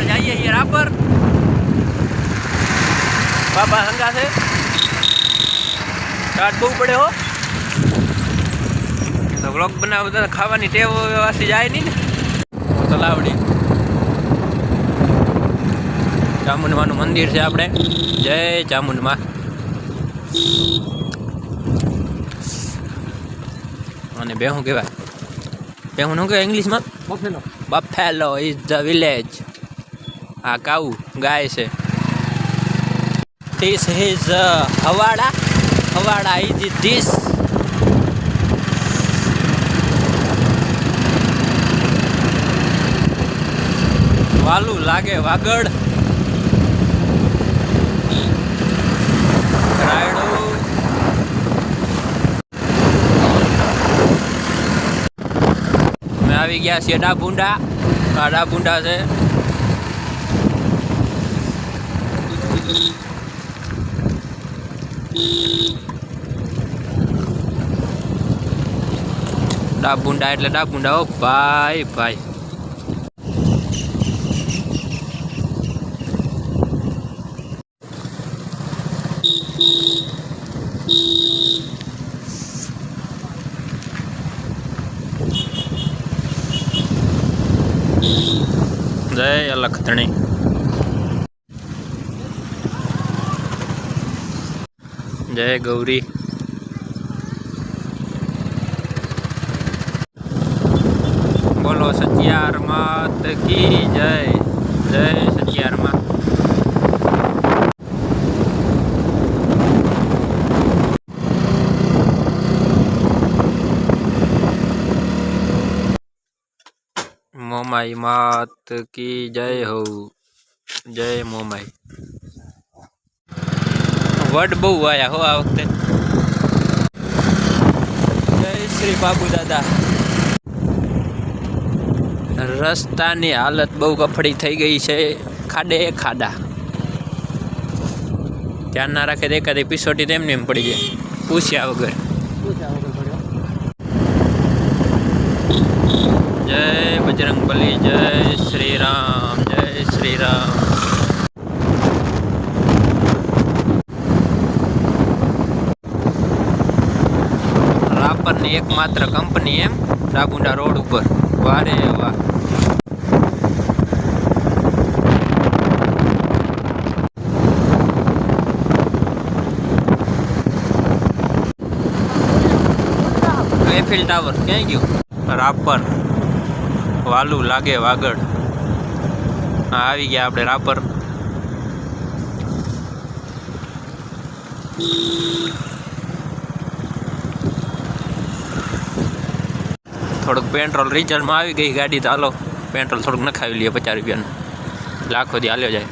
આપણે જઈએ છીએ રાપર બાબા હંગા છે સ્ટાર્ટ બહુ પડે હો તો વ્લોગ બનાવતા ખાવાની ટેવ વાસી જાય નહીં ને તલાવડી ચામુંડમાનું મંદિર છે આપણે જય ચામુંડમાં અને બે શું કહેવાય બે શું કહેવાય ઇંગ્લિશમાં બફેલો ઇઝ ધ વિલેજ આ કાઉ ગાય છે ધીસ ઇઝ હવાડા ઇઝ ધીસ વાલું લાગે વાગડ રાયડો અમે આવી ગયા છીએ ડાભુંડા આ ડાભુંડા છે ડાભુંડા એટલે ડાભુંડા ઓ ભાઈ ભાઈ જય અલખતણી જય ગૌરી બોલો સચિયાર માત કી જય જય સચિયાર માં મોમાઈ માત કી જય હો જય મોમાઈ વડ બહુ આયા હો આ વખતે જય શ્રી બાબુ દાદા રસ્તાની હાલત બહુ કફડી થઈ ગઈ છે ખાડે ખાડા ધ્યાન ના રાખે તો એકાદી પીસોટી તેમને એમ પડી જાય પૂછ્યા વગર જય બજરંગબલી જય શ્રી રામ જય શ્રી રામ રાપરની એકમાત્ર કંપની એમ ડાભુંડા રોડ ઉપર વારે વાહ એફિલ ટાવર ક્યાંય ગયું રાપર વાલું લાગે વાગડ હા આવી ગયા આપણે રાપર થોડુંક પેટ્રોલ રિચાર્જમાં આવી ગઈ ગાડી તો હાલો પેટ્રોલ થોડુંક નખાવી લઈએ 50 રૂપિયાનું લાખો દી હાલ્યો જાય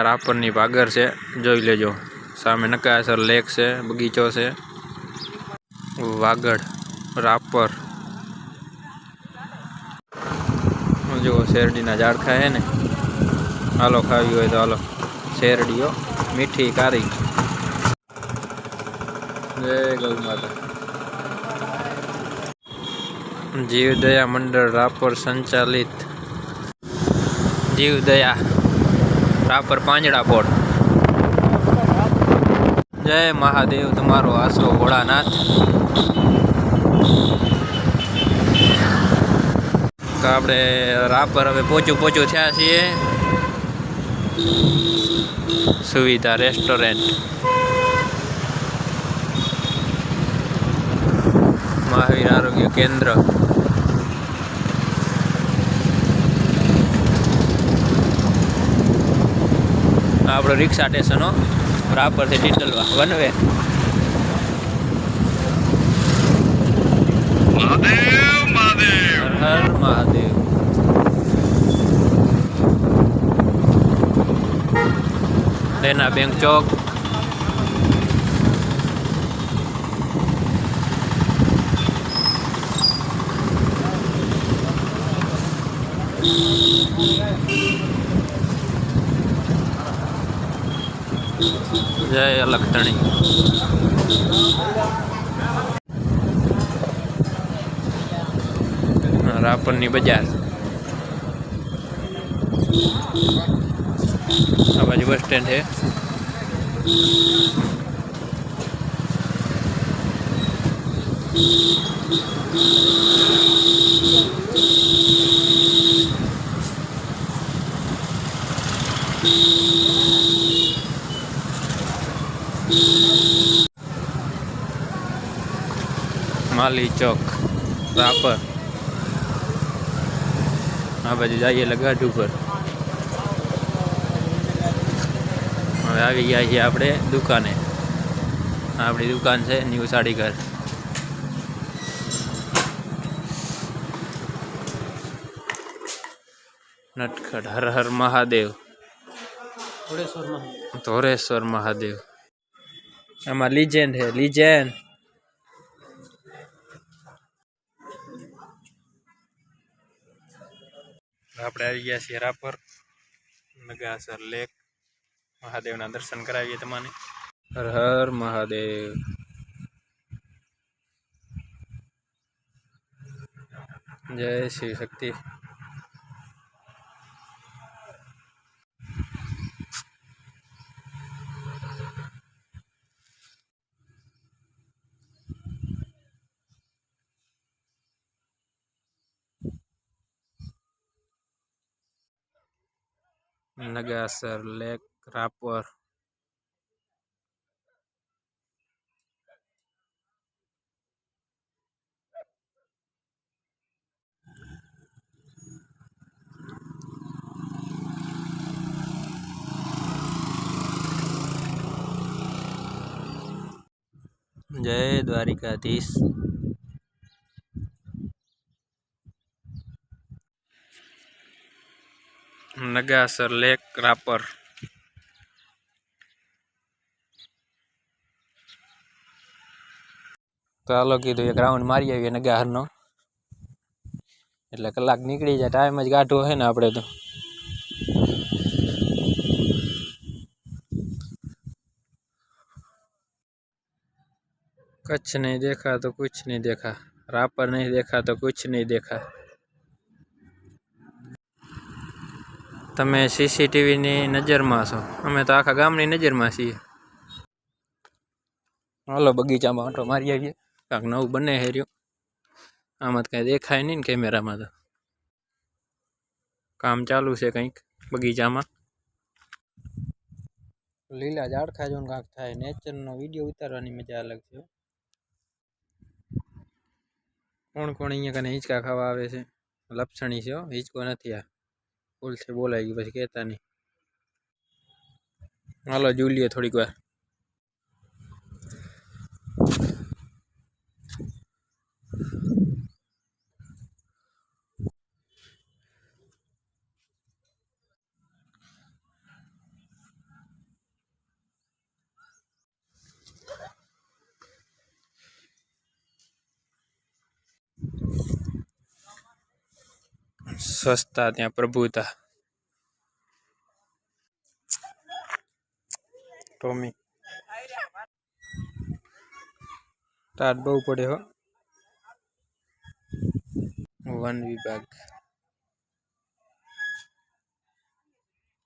રાપરની ભાગર છે જોઈ લેજો સામે નકાસર લેક છે બગીચો છે વાગડ રાપર જો શેરડીના ઝાડખા હે ને હાલો ખાવી હોય તો હાલો શેરડીઓ મીઠી કારી જય ગૌ માતા જીવદયા મંડળ રાપર સંચાલિત જીવદયા રાપર પાંજડાપોળ જય મહાદેવ તમારો આશરો ભોળાનાથ આપણે રાપર હવે પોચું થયા છીએ સુવિધા રેસ્ટોરન્ટ મહાવીર આરોગ્ય કેન્દ્ર આપણો રિક્ષા સ્ટેશનો રાપરથી ટીટલવા વન વે હર હર મહાદેવ દેના બેંક ચોક જય અલખતણી રાપરની બજાર આ બાજુ બસ સ્ટેન્ડ છે. માલી ચોક રાપર. આ બાજુ જઈએ લગાડ ઉપર. હવે આવી ગયા છીએ આપણે દુકાને. આપણી દુકાન છે ન્યૂ સાડી ઘર. નટખટ હર હર મહાદેવ. ધોરેશ્વર મહાદેવ. આમાં લીજેન્ડ છે લીજેન્ડ. આપણે આવી ગયા છીએ રાપર નગાસર લેક. મહાદેવના દર્શન કરાવીએ તમને. હર હર મહાદેવ. જય શ્રી શક્તિ. નગાસર લેક રાપર. જય દ્વારિકાધીશ. નગાસર લેક રાપર. તો હાલો કીધું એક રાઉન્ડ મારી આવીએ નગાહરનો, એટલે કલાક નીકળી જાય. ટાઈમ જ કાઢવો છે ને આપણે તો. કચ્છ નહીં દેખા તો કુછ નહીં દેખા. રાપર નહીં દેખા તો કુછ નહીં દેખા. તમે સીસીટીવીની નજરમાં છો, અમે તો આખા ગામની નજરમાં છીએ. હાલો બગીચામાં આંટો મારી આવીએ. કાંક નવું બને હેર્યું. આમાં તો કાંઈ દેખાય નહીં ને કેમેરામાં. તો કામ ચાલુ છે કંઈક બગીચામાં. લીલા ઝાડખા જોઈને કાંક થાય. નેચરનો વિડીયો ઉતારવાની મજા અલગ છે. કોણ કોણ અહીંયા કને હિંચકા ખાવા આવે છે? લપસણી છે, હિંચકો નથી. આ ભૂલથી બોલાઈ ગયું, પછી કહેતા નહીં. હાલો જુલીએ થોડીક વાર. સ્વચ્છતા ત્યાં પ્રભુતા. ટોમી ટાટ બહુ પડે હો. વન વિભાગ.